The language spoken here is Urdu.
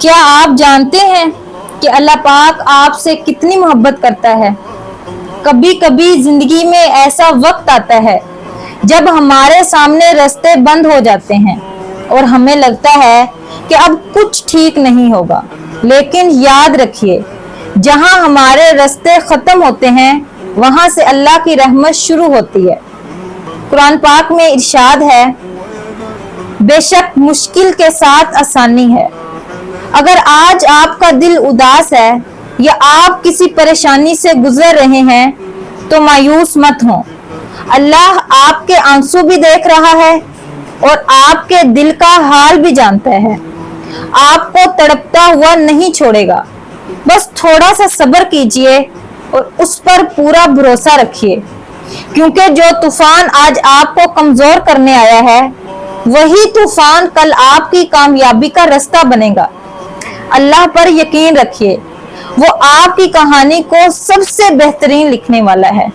کیا آپ جانتے ہیں کہ اللہ پاک آپ سے کتنی محبت کرتا ہے؟ کبھی کبھی زندگی میں ایسا وقت آتا ہے جب ہمارے سامنے راستے بند ہو جاتے ہیں اور ہمیں لگتا ہے کہ اب کچھ ٹھیک نہیں ہوگا، لیکن یاد رکھیے، جہاں ہمارے راستے ختم ہوتے ہیں وہاں سے اللہ کی رحمت شروع ہوتی ہے۔ قرآن پاک میں ارشاد ہے، بے شک مشکل کے ساتھ آسانی ہے۔ اگر آج آپ کا دل اداس ہے یا آپ کسی پریشانی سے گزر رہے ہیں تو مایوس مت ہوں۔ اللہ آپ کے آنسو بھی دیکھ رہا ہے اور آپ کے دل کا حال بھی جانتا ہے۔ آپ کو تڑپتا ہوا نہیں چھوڑے گا۔ بس تھوڑا سا صبر کیجئے اور اس پر پورا بھروسہ رکھیے، کیونکہ جو طوفان آج آپ کو کمزور کرنے آیا ہے وہی طوفان کل آپ کی کامیابی کا راستہ بنے گا۔ اللہ پر یقین رکھیے، وہ آپ کی کہانی کو سب سے بہترین لکھنے والا ہے۔